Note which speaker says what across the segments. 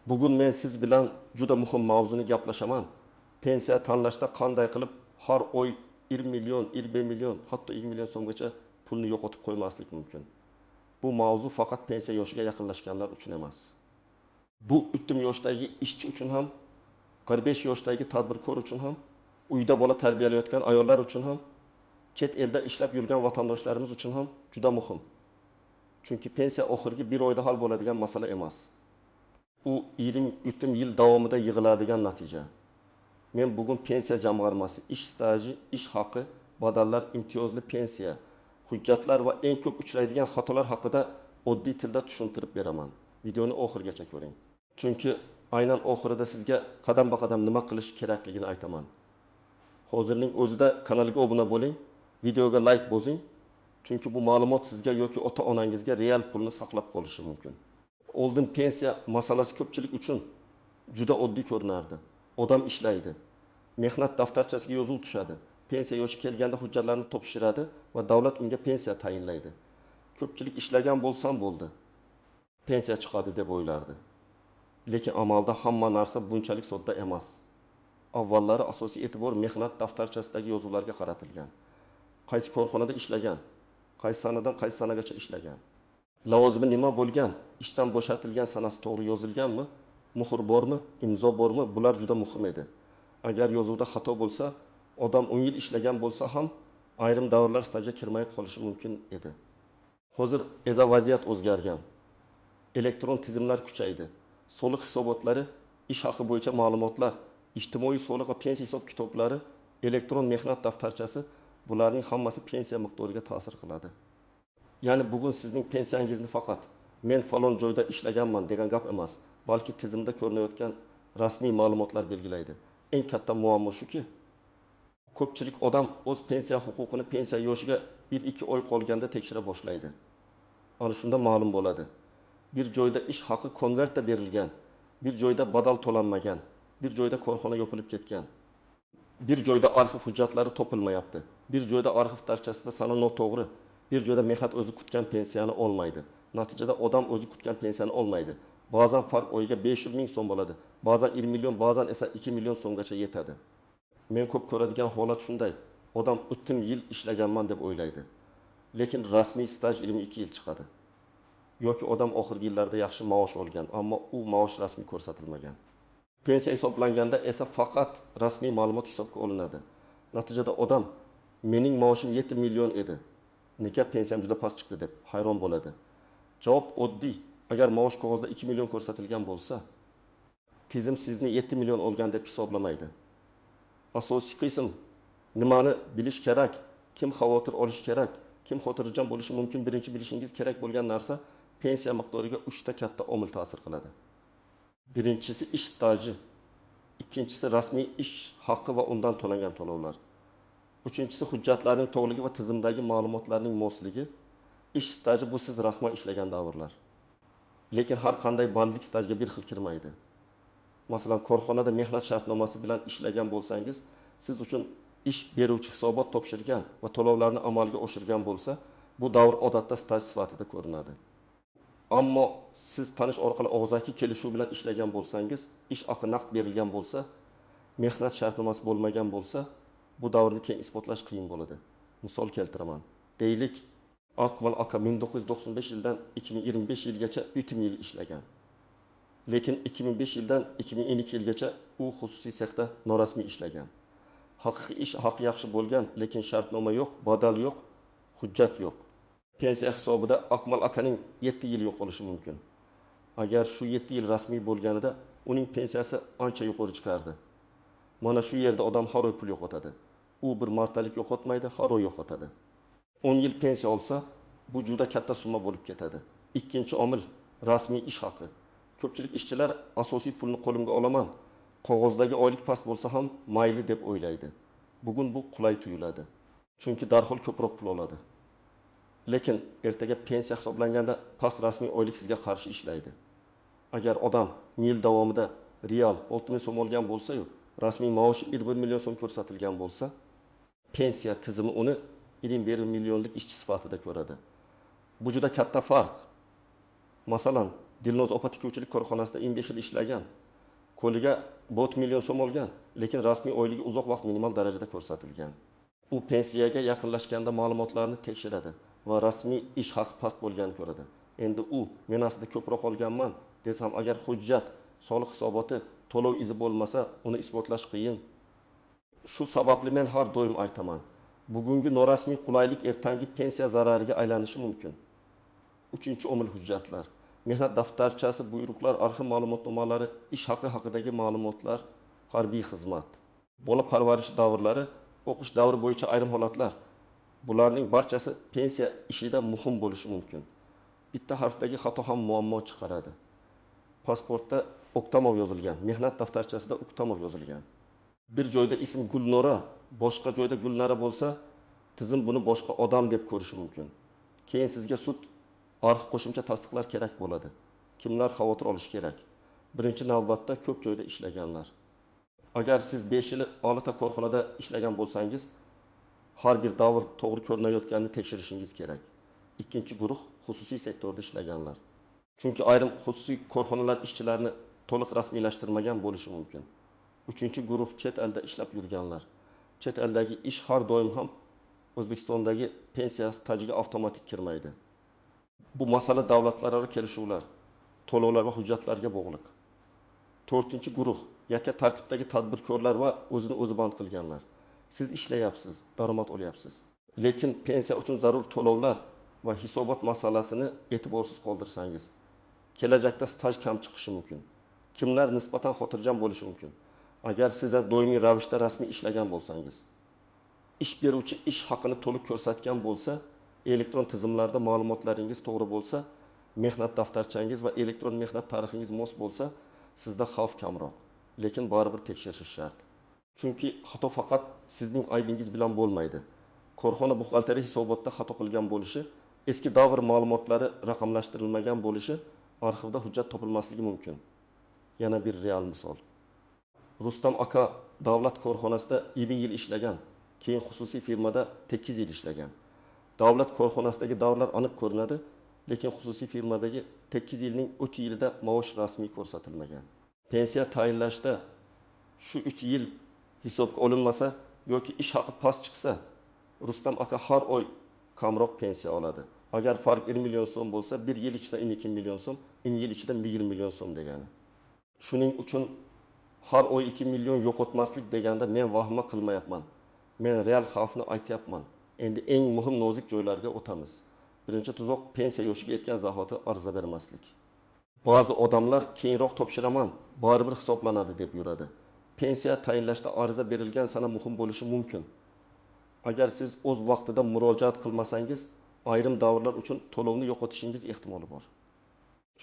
Speaker 1: Bugun men siz bilan juda muhim mavzuni gaplashaman. Pensiya tanlashda qanday qilib har oy 20 million, 20 million, hatto 20 million so'mgacha pulni yo'qotib qo'ymaslik mumkin. Bu mavzu faqat pensiya yoshiga yaqinlashganlar uchun emas. Bu 30 yoshdagi ishchi uchun ham, 45 yoshdagi tadbirkor uchun ham, uyda bola tarbiyalayotgan ayollar uchun ham, chet elda ishlab yurgan vatandoshlarimiz uchun ham juda muhim. Chunki pensiya oxirgi bir oyda hal bo'ladigan masala emas. U 20 yil davomida yig'iladigan natija. Men bugun pensiya jamg'armasi, ish staji, ish haqi, badallar, imtiyozli pensiya, hujjatlar va eng ko'p uchraydigan xatolar haqida oddiy tilda tushuntirib beraman. Videoni oxirigacha ko'ring. Chunki aynan oxirida sizga qadam-qadam nima qilish kerakligini aytaman. Hozirning o'zida kanalga obuna bo'ling, videoga like bosing. Chunki bu ma'lumot sizga yoki ota-onangizga real pulni saqlab qolishi mumkin. Oldin pensiya masalasi ko'pchilik uchun juda oddiy ko'rinardi. Odam ishlaydi. Mehnat daftarchasiga yozuv tushadi. Pensiya yoshi kelganda hujjatlarni topshiradi va davlat unga pensiya tayinlaydi. Ko'pchilik ishlagan bo'lsam bo'ldi. Pensiya chiqadi deb o'ylardi. Lekin amalda hamma narsa bunchalik sodda emas. Avvallari asosiy e'tibor mehnat daftarchasidagi yozuvlarga qaratilgan. Qaysi korxonada ishlagan, qaysi sanadan qaysi sanagacha ishlagan, lavozimi nima bo'lgan, ishdan bo'shatilgan sanasi to'g'ri yozilganmi, muhr bormi, imzo bormi, bular juda muhim edi. Agar yozuvda xato bo'lsa, odam 10 yil ishlagan bo'lsa ham ayrim davrlar stajga kirmay qolishi mumkin edi. Hozir esa vaziyat o'zgargan. Elektron tizimlar kuchaydi. Soliq hisobotlari, ish haqi bo'yicha ma'lumotlar, ijtimoiy soliq va pensiya hisob kitoblari, elektron mehnat daftarchasi, bularning hammasi pensiya miqdoriga ta'sir qiladi. Ya'ni bugun sizning pensiyangizni faqat men falon joyda ishlaganman degan gap emas, balki tizimda ko'rinayotgan rasmiy ma'lumotlar belgilaydi. Eng katta muammo shuki, ko'pchilik odam o'z pensiya huquqini pensiya yoshiga 1-2 oy qolganda tekshira boshlaydi. Ana shunda ma'lum bo'ladi. Bir joyda ish haqi konvertda berilgan, bir joyda badal to'lanmagan, bir joyda korxona yopilib ketgan, bir joyda arxiv hujjatlari topilmayapti, bir joyda arxiv tarchasida sana noto'g'ri, bir joyda mehnat o'zi kutgan pensiyani olmaydi. Natijada odam o'zi kutgan pensiyani olmaydi. Ba'zan farq oyiga 500 ming so'm bo'ladi, ba'zan 20 million, ba'zan esa 2 million so'mgacha yetadi. Men ko'p ko'radigan holat shunday. Odam 30 yil ishlaganman deb o'ylaydi. Lekin rasmiy staj 22 yil chiqadi. Yoki odam oxirgi yillarda yaxshi maosh olgan, ammo u maosh rasmiy ko'rsatilmagan. Pensiya hisoblanganda esa faqat rasmiy ma'lumot hisobga olinadi. Natijada odam mening maoshim 7 million edi. Nega pensiyam juda past chiqdi deb hayron bo'ladi. Javob oddiy. Agar maosh qog'ozda 2 million ko'rsatilgan bo'lsa, tizim sizni 7 million olgan deb hisoblamaydi. Asosiy qism nimani bilish kerak, kim xavotir olish kerak, kim xotirjam bo'lishi mumkin, birinchi bilishingiz kerak bo'lgan narsa pensiya miqdoriga 3 ta katta omil ta'sir qiladi. Birinchisi ish staji, ikkinchisi rasmiy ish haqqi va undan to'langan to'lovlar. Uchinchisi hujjatlarning to'g'riligi va tizimdagi ma'lumotlarning mosligi. Ish staji bu siz rasman ishlagan davrlar. Lekin har qanday bandlik stajga bir xil kirmaydi. Masalan, korxonada mehnat shartnomasi bilan ishlagan bo'lsangiz, siz uchun ish beruvchi hisobot topshirgan va to'lovlarni amalga oshirgan bo'lsa, bu davr odatda staj sifatida ko'rinadi. Ammo siz tanish orqali og'zaki kelishuv bilan ishlagan bo'lsangiz, ish haqi naqd berilgan bo'lsa, mehnat shartnomasi bo'lmagan bo'lsa, bu davrni keyin isbotlash qiyin bo'ladi. Misol keltiraman. Deylik, Akmal aka 1995 yildan 2025 yilgacha 30 yil ishlagan. Lekin 2005 yildan 2012 yilgacha u xususiy sexda norasmiy ishlagan. Haqiqiy ish haqi yaxshi bo'lgan, lekin shartnoma yo'q, badal yo'q, hujjat yo'q. Pensiya hisobida Akmal akaning 7 yil yo'qolishi mumkin. Agar shu 7 yil rasmiy bo'lganida uning pensiyasi ancha yuqori chiqardi. Mana shu yerda odam har oy pul yo'qotadi. U bir martalik yo'qotmaydi, har oy yo'qotadi. 10 yil pensiya olsa, bu juda katta summa bo'lib ketadi. Ikkinchi omil rasmiy ish haqi. Ko'pchilik ishchilar asosiy pulni qo'limga olaman, qog'ozdagi oylik past bo'lsa ham mayli deb o'ylaydi. Bugun bu qulay tuyuladi. Chunki darhol ko'proq pul oladi. Lekin ertaga pensiya hisoblanganda past rasmiy oylik sizga qarshi ishlaydi. Agar odam yil davomida real 60 ming so'm olgan bo'lsa-yu, rasmiy maoshi 1 million so'm ko'rsatilgan bo'lsa, pensiya tizimi uni 21 millionlik ishchi sifatida ko'radi. Bu juda katta farq. Masalan, Dilnoz opa tikuvchilik korxonasida 15 yil ishlagan. Qo'liga 4 million so'm olgan, lekin rasmiy oyligi uzoq vaqt minimal darajada ko'rsatilgan. U pensiyaga yaqinlashganda ma'lumotlarni tekshiradi va rasmiy ish haqi past bo'lganini ko'radi. Endi u men aslida ko'proq olganman desam, agar hujjat, soliq hisoboti, to'lov izi bo'lmasa, uni isbotlash qiyin. Shu sababli men har doim aytaman, bugungi norasmiy qulaylik ertangi pensiya zarariga aylanishi mumkin. 3-omil hujjatlar, mehnat daftarchasi, buyruqlar, arxiv ma'lumotnomalari, ish haqi haqidagi ma'lumotlar, harbiy xizmat, bola parvarishi davrlari, o'qish davri bo'yicha ayrim holatlar. Bularning barchasi pensiya ishida muhim bo'lishi mumkin. Bitta harfdagi xato ham muammo chiqaradi. Pasportda Oktamov yozilgan, mehnat daftarchasida Oktamov yozilgan. Bir joyda ism Gulnora, boshqa joyda Gulnara bo'lsa, tizim buni boshqa odam deb ko'rishi mumkin. Keyin sizga sud arxiv qo'shimcha tasdiqlar kerak bo'ladi. Kimlar xavotir olish kerak? Birinchi navbatda ko'p joyda ishlaganlar. Agar siz 5 yil olita korxonada ishlagan bo'lsangiz, har bir davr to'g'ri ko'rinayotganini tekshirishingiz kerak. Ikkinchi guruh xususiy sektorda ishlaganlar. Chunki ayrim xususiy korxonalar ishchilarini to'liq rasmiylashtirmagan bo'lishi mumkin. Uchinchi guruh chet elda ishlab yurganlar. Chet eldagi ish har doim ham O'zbekistondagi pensiya stajiga avtomatik kirmaydi. Bu masala davlatlararo kelishuvlar, to'lovlar va hujjatlarga bog'liq. 4-guruh yakka tartibdagi tadbirkorlar va o'zini o'zi band qilganlar. Siz ishlayapsiz, daromad olyapsiz. Lekin pensiya uchun zarur to'lovlar va hisobot masalasini e'tiborsiz qoldirsangiz, kelajakda staj kam chiqishi mumkin. Kimlar nisbatan xotirjam bo'lishi mumkin? Agar siz doimiy ravishda rasmiy ishlagan bo'lsangiz, ish beruvchi ish haqini to'liq ko'rsatgan bo'lsa, elektron tizimlarda ma'lumotlaringiz to'g'ri bo'lsa, mehnat daftarchangiz va elektron mehnat tarixingiz mos bo'lsa, sizda xavf kamroq. Lekin baribir tekshirish shart. Chunki xato faqat sizning aybingiz bilan bo'lmaydi. Korxona buxgalteriya hisobotda xato qilgan bo'lishi, eski davr ma'lumotlari raqamlashtirilmagan bo'lishi, arxivda hujjat topilmasligi mumkin. Yana bir real misol. Rustam aka davlat korxonasida 20 yil ishlagan, keyin xususiy firmada 8 yil ishlagan. Davlat korxonasidagi davrlar aniq ko'rinadi, lekin xususiy firmadagi 8 yilning 3 yilida maosh rasmiy ko'rsatilmagan. Pensiya tayinlashda shu 3 yil hisobga olinmasa yoki ish haqi past chiqsa, Rustam aka har oy kamroq pensiya oladi. Agar farq 20 million so'm bo'lsa, 1 yil ichida 12 million so'm, 2 yil ichida 20 million so'm degani. Shuning uchun har oy 2 million yo'qotmaslik deganda men vahima qilmayapman. Men real xavfni aytyapman. Endi eng muhim nozik joylarga o'tamiz. Birinchi tuzoq pensiya yoshiga yetgan zahoti ariza bermaslik. Ba'zi odamlar keyinroq topshiraman, baribir hisoblanadi deb yuradi. Pensiya tayinlashda ariza berilgan sana muhim bo'lishi mumkin. Agar siz o'z vaqtida murojaat qilmasangiz, ayrim davrlar uchun to'lovni yo'qotishingiz ehtimoli bor.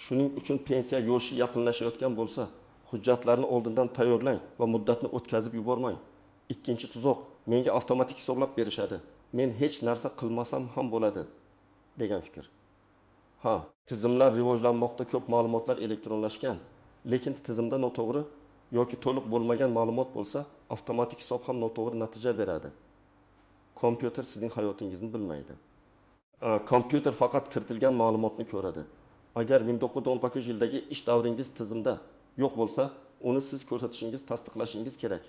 Speaker 1: Shuning uchun pensiya yoshi yaqinlashayotgan bo'lsa, hujjatlarni oldindan tayyorlang va muddatni o'tkazib yubormang. Ikkinchi tuzoq, menga avtomatik hisoblab berishadi. Men hech narsa qilmasam ham bo'ladi degan fikr. Ha, tizimlar rivojlanmoqda, ko'p ma'lumotlar elektronlashgan, lekin tizimda noto'g'ri yoki to'liq bo'lmagan ma'lumot bo'lsa, avtomatik hisob ham noto'g'ri natija beradi. Kompyuter sizning hayotingizni bilmaydi. Kompyuter faqat kiritilgan ma'lumotni ko'radi. Agar 1919-yildagi ish davringiz tizimda yo'q bo'lsa, uni siz ko'rsatishingiz, tasdiqlashingiz kerak.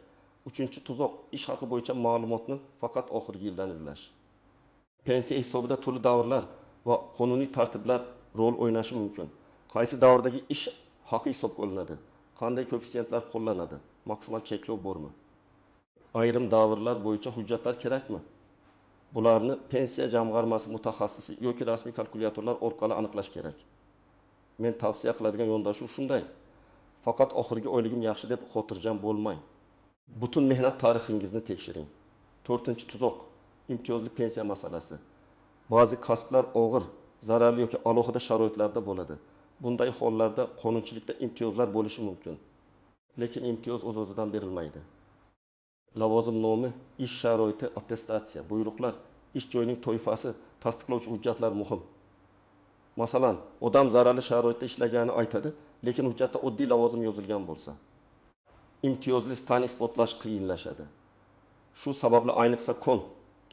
Speaker 1: Uchinchi tuzoq, ish haqi bo'yicha ma'lumotni faqat oxirgi yildan izlash. Pensiya hisobida turli davrlar va qonuniy tartiblar rol o'ynashi mumkin. Qaysi davrdagi ish haqi hisobga olinadi? Qanday koeffitsiyentlar qo'llanadi? Maksimal cheklov bormi? Ayrim davrlar bo'yicha hujjatlar kerakmi? Bularni pensiya jamg'armasi mutaxassisi yoki rasmiy kalkulyatorlar orqali aniqlash kerak. Men tavsiya qiladigan yondashuv shunday. Faqat oxirgi oyligim yaxshi deb xotirjam bo'lmang. Butun mehnat tarixingizni tekshiring. 4-tuzoq, imtiyozli pensiya masalasi. Ba'zi kasblar og'ir, zararli yoki alohida sharoitlarda bo'ladi. Bunday hollarda qonunchilikda imtiyozlar bo'lishi mumkin. Lekin imtiyoz o'z-o'zidan berilmaydi. Lavozim nomi, ish sharoiti, attestatsiya, buyruqlar, ish joyining toifasi, tasdiqlovchi hujjatlar muhim. Masalan, odam zararli sharoitda ishlaganini aytadi, lekin hujjatda oddiy lavozim yozilgan bo'lsa, imtiyozli stan isbotlash qiyinlashadi. Shu sababli ayniqsa kon,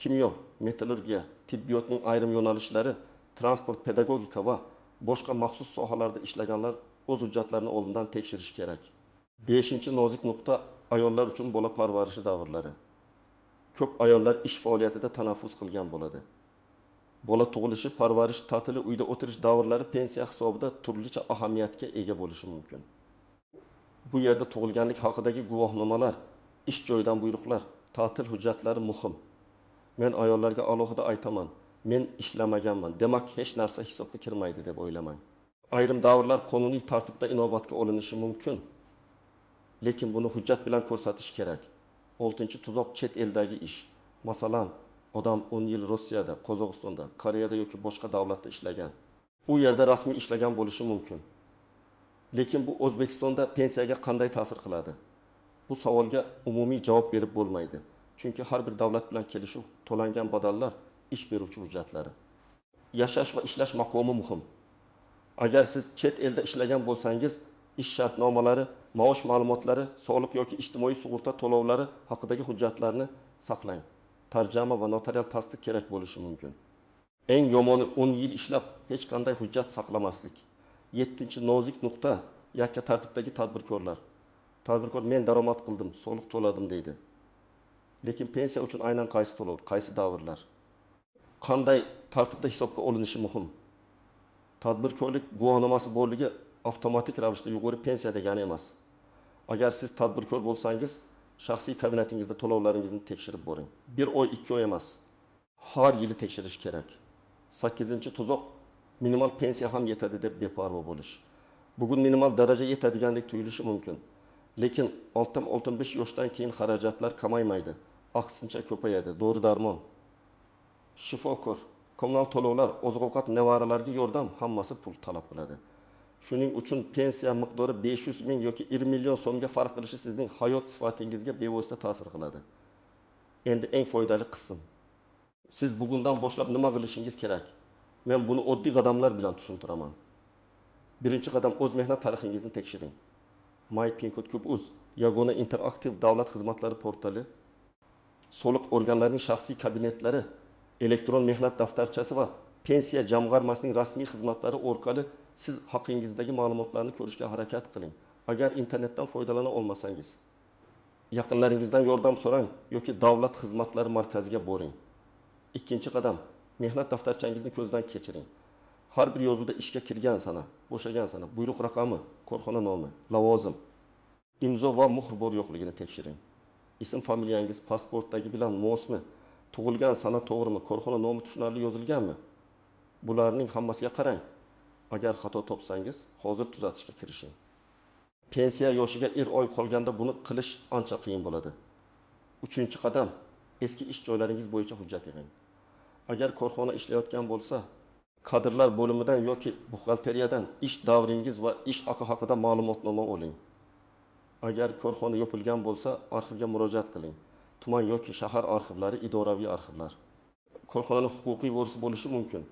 Speaker 1: kimyo, metallurgiya, tibbiyotning ayrim yo'nalishlari, transport, pedagogika va boshqa maxsus sohalarda ishlaganlar o'z hujjatlarini oldindan tekshirishi kerak. 5-nozik nuqta ayollar uchun bola parvarishi davrlari. Ko'p ayollar ish faoliyatida tanaffus qilgan bo'ladi. Bola tug'ilishi, parvarish, ta'tili, uyda o'tirish davrlari pensiya hisobida turlicha ahamiyatga ega bo'lishi mumkin. Bu yerda tug'ilganlik haqidagi guvohnomalar, ish joyidan buyruqlar, ta'til hujjatlari muhim. Men ayollarga alohida aytaman, men ishlamaganman, demak hech narsa hisobga kirmaydi deb o'ylamang. Ayrim davrlar qonuniy tartibda inobatga olinishi mumkin, lekin buni hujjat bilan ko'rsatish kerak. 6-tuzoq chet eldagi ish. Masalan, odam 10 yil Rossiyada, Qozog'istonda, Koreyada yoki boshqa davlatda ishlagan. U yerda rasmiy ishlagan bo'lishi mumkin. Lekin bu O'zbekistonda pensiyaga qanday ta'sir qiladi? Bu savolga umumiy javob berib bo'lmaydi. Chunki har bir davlat bilan kelishuv, to'langan badallar ish beruvchi hujjatlari. Yashash va ishlash maqomi muhim. Agar siz chet elda ishlagan bo'lsangiz, ish shartnomalari, maosh ma'lumotlari, soliq yoki ijtimoiy sug'urta to'lovlari haqidagi hujjatlarni saqlang. Tarjima va notarial tasdiq kerak bo'lishi mumkin. Eng yomoni 10 yil ishlab hech qanday hujjat saqlamaslik. 7-nozik nuqta yakka tartibdagi tadbirkorlar. Tadbirkor men daromad qildim, soliq to'ladim deydi. Lekin pensiya uchun aynan qaysi to'lov, qaysi davrlar? Qanday tartibda hisobga olinishi muhim. Tadbirkorlik guvohnomasi borligi avtomatik ravishda yuqori pensiya degani emas. Agar siz tadbirkor bo'lsangiz, shaxsiy kabinetingizda to'lovlaringizni tekshirib boring. 1 oy, 2 oy emas. Har yili tekshirish kerak. 8-tuzoq minimal pensiya ham yetadi deb beparvo bo'lish. Bugun minimal daraja yetadigandek tuyulishi mumkin. Lekin 65 yoshdan keyin xarajatlar kamaymaydi. Aksincha ko'payadi. Dori-darmon, shifokor, kommunal to'lovlar, oziq-ovqat, nevaralarga yordam hammasi pul talab qiladi. Shuning uchun pensiya miqdori 500 ming yoki 1 million so'mga farq qilishi sizning hayot sifatingizga bevosita ta'sir qiladi. Endi eng foydali qism. Siz bugundan boshlab nima qilishingiz kerak? Men buni oddiy qadamlar bilan tushuntiraman. Birinchi qadam, o'z mehnat tarixingizni tekshiring. mypinkod.uz yagona interaktiv davlat xizmatlari portali, soliq organlarining shaxsiy kabinetlari, elektron mehnat daftarchasi va pensiya jamg'armasining rasmiy xizmatlari orqali siz haqingizdagi ma'lumotlarni ko'rishga harakat qiling. Agar internetdan foydalana olmasangiz, yaqinlaringizdan yordam so'rang yoki davlat xizmatlari markaziga boring. Ikkinchi qadam, mehnat daftarchangizni ko'zdan kechiring. Har bir yozuvda ishga kirgan sana, bo'shagan sana, buyruq raqami, korxona nomi, lavozim, imzo va muhr bor yo'qligini tekshiring. Ism familiyangiz pasportdagi bilan mosmi, tug'ilgan sana to'g'rimi, korxona nomi tushunarli yozilganmi? Bularning hammasiga qarang. Agar xato topsangiz, hozir tuzatishga kirishing. Pensiya yoshiga 1 oy qolganda buni qilish ancha qiyin bo'ladi. 3-qadam, eski ish joylaringiz bo'yicha hujjat yig'ing. Agar korxona ishlayotgan bo'lsa, kadrlar bo'limidan yoki buxgalteriyadan ish davringiz va ish haqi haqida ma'lumotnoma oling. Agar korxona yopilgan bo'lsa, arxivga murojaat qiling. Tuman yoki shahar arxivlari, idoraviy arxivlar. Korxonaning huquqiy vorisi bo'lishi mumkin.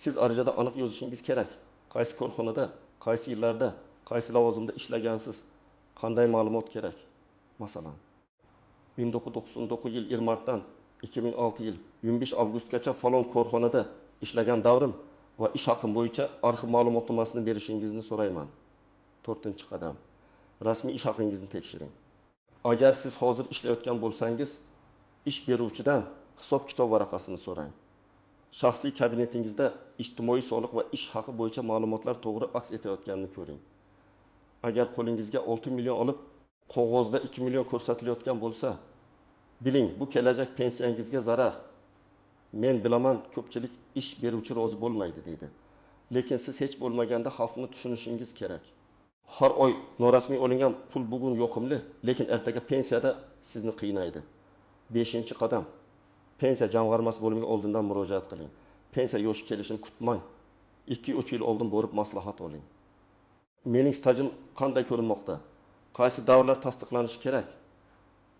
Speaker 1: Siz arizada aniq yozishingiz kerak. Qaysi korxonada, qaysi yillarda, qaysi lavozimda ishlagansiz, qanday ma'lumot kerak? Masalan, 1999 yil 1 martdan 2006 yil 25 avgustgacha falon korxonada ishlagan davrim va ish haqim bo'yicha arxiv ma'lumotnomasini berishingizni so'rayman. 4-qadam, rasmiy ish haqingizni tekshiring. Agar siz hozir ishlayotgan bo'lsangiz, ish beruvchidan hisob-kitob varaqasini so'rang. Shaxsiy kabinetingizda ijtimoiy soliq va ish haqi bo'yicha ma'lumotlar to'g'ri aks etayotganini ko'ring. Agar qo'lingizga 6 million olib, qog'ozda 2 million ko'rsatilayotgan bo'lsa, biling, bu kelajak pensiyangizga zarar. Men bilaman, ko'pchilik ish beruvchi rozi bo'lmaydi deydi. Lekin siz hech bo'lmaganda xalqni tushunishingiz kerak. Har oy norasmiy olingan pul bugun yoqimli, lekin ertaga pensiyada sizni qiynaydi. 5-qadam, pensiya jamg'armasi bo'limiga oldindan murojaat qiling. Pensiya yoshi kelishini kutmang. 2-3 yil oldin borib maslahat oling. Mening stajim qanday ko'rinmoqda? Qaysi davrlar tasdiqlanishi kerak?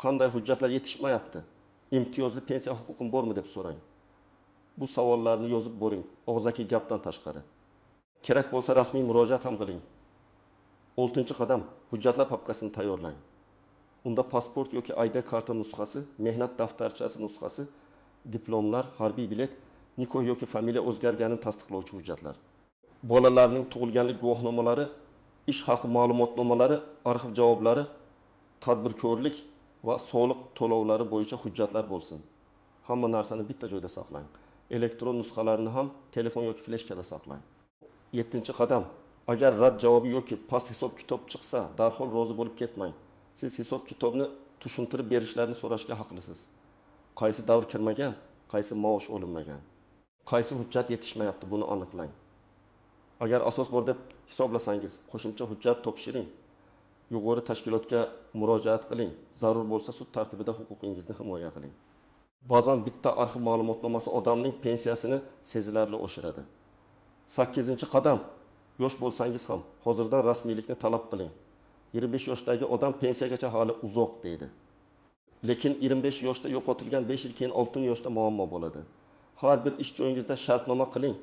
Speaker 1: Qanday hujjatlar yetishmayapti? Imtiyozli pensiya huquqim bormi deb so'rang. Bu savollarni yozib boring, og'zaki gapdan tashqari. Kerak bo'lsa rasmiy murojaat ham qiling. 6-qadam, hujjatlar papkasini tayyorlang. Unda pasport yoki ID karta nusxasi, mehnat daftarchasi nusxasi, diplomlar, harbiy bilet, nikoh yoki familiya o'zgarganini tasdiqlovchi hujjatlar. Bolalarning tug'ilganlik guvohnomalari, ish haqi ma'lumotnomalari, arxiv javoblari, tadbirkorlik va soliq to'lovlari bo'yicha hujjatlar bo'lsin. Hamma narsani bitta joyda saqlang. Elektron nusxalarini ham telefon yoki fleshkada saqlang. 7-qadam. Agar rad javobi yoki past hisob kitob chiqsa, darhol rozi bo'lib ketmang. Siz hisob kitobni tushuntirib berishlarini so'rashga haqlisiz. Qaysi davr kirmagan, qaysi maosh olinmagan, qaysi hujjat yetishmayapti, buni aniqlang. Agar asos bor deb hisoblasangiz, qo'shimcha hujjat topshiring. Yuqori tashkilotga murojaat qiling. Zarur bo'lsa sud tartibida huquqingizni himoya qiling. Ba'zan bitta arxiv ma'lumotnomasi odamning pensiyasini sezilarli oshiradi. 8-qadam. Yosh bo'lsangiz ham hozirdan rasmiylikni talab qiling. 25 yoshdagi odam pensiyagacha hali uzoq deydi. Lekin 25 yoshda yo'qotilgan 5 yil keyin 6 yoshda muammo bo'ladi. Har bir ish joyingizda shartnoma qiling.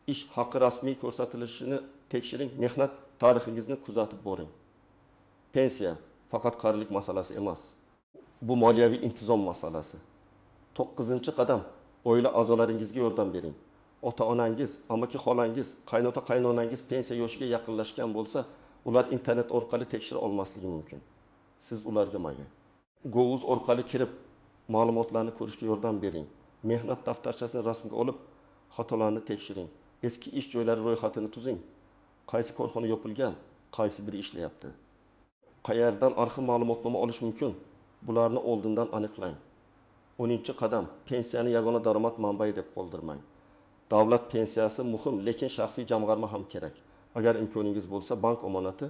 Speaker 1: Ish haqi rasmiy ko'rsatilishini tekshiring, mehnat tarixingizni kuzatib boring. Pensiya faqat qarilik masalasi emas. Bu moliyaviy intizom masalasi. 9-qadam. Oila a'zolaringizga yordam bering. Ota-onangiz, amaki xolangiz, qaynota qaynonangiz pensiya yoshiga yaqinlashgan bo'lsa, ular internet orqali tekshira olmasligi mumkin. Siz ularga mayli. Govuz orqali kirib, ma'lumotlarni ko'rishga yordam bering. Mehnat daftarchasini rasmga olib, xatolarni tekshiring. Eski ish joylari ro'yxatini tuzing. Qaysi korxona yopilgan, qaysi biri ishlayapti. Qayerdan arxiv ma'lumotnoma olish mumkin? Bularni oldindan aniqlang. 10-qadam. Pensiyani yagona daromad manbai deb qoldirmang. Davlat pensiyasi muhim, lekin shaxsiy jamg'arma ham kerak. Agar imkoningiz bo'lsa, bank omonati,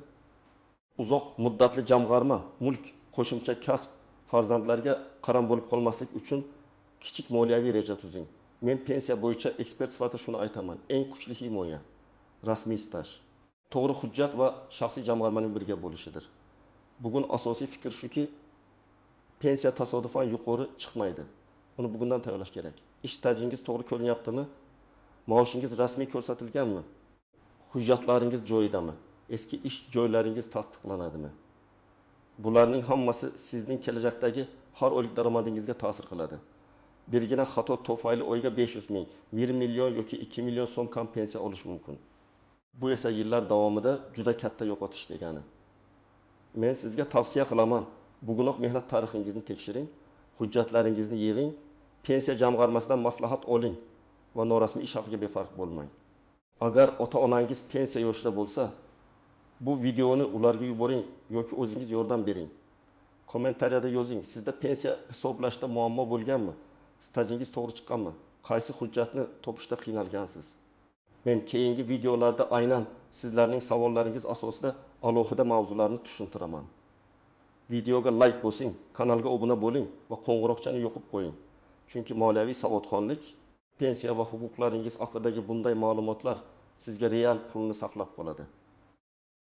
Speaker 1: uzoq muddatli jamg'arma, mulk, qo'shimcha kasb, farzandlarga qaram bo'lib qolmaslik uchun kichik moliyaviy reja tuzing. Men pensiya bo'yicha ekspert sifatida shuni aytaman. Eng kuchli himoya rasmiy staj, to'g'ri hujjat va shaxsiy jamg'armaning birga bo'lishidir. Bugun asosiy fikr shuki, pensiya tasodifan yuqori chiqmaydi. Uni bugundan tayyorlash kerak. Ish stajingiz to'g'ri ko'rinyaptimi? Maoshingiz rasmiy ko'rsatilganmi? Hujjatlaringiz joyidami? Eski ish joylaringiz tasdiqlanadimi? Bularning hammasi sizning kelajakdagi har oylik daromadingizga ta'sir qiladi. Birgina xato tufayli oyga 500 ming, 1 million yoki 2 million so'm kam pensiya olish mumkin. Bu esa yillar davomida juda katta yo'qotish degani. Men sizga tavsiya qilaman. Bugunoq mehnat tarixingizni tekshiring, hujjatlaringizni yig'ing, pensiya jamg'armasidan maslahat oling va norasmiy ish haqiga befarq bo'lmang. Agar ota-onangiz pensiya yoshida bo'lsa, bu videoni ularga yuboring yoki o'zingiz yordam bering. Kommentariyada yozing, sizda pensiya hisoblashda muammo bo'lganmi? Stajingiz to'g'ri chiqqanmi? Qaysi hujjatni topishda qiynalgansiz? Men keyingi videolarda aynan sizlarning savollaringiz asosida alohida mavzularni tushuntiraman. Videoga like bosing, kanalga obuna bo'ling va qo'ng'iroqchani yoqib qo'ying. Chunki moliyaviy savodxonlik, pensiya va huquqlaringiz haqidagi bunday ma'lumotlar sizga real pulni saqlab qoladi.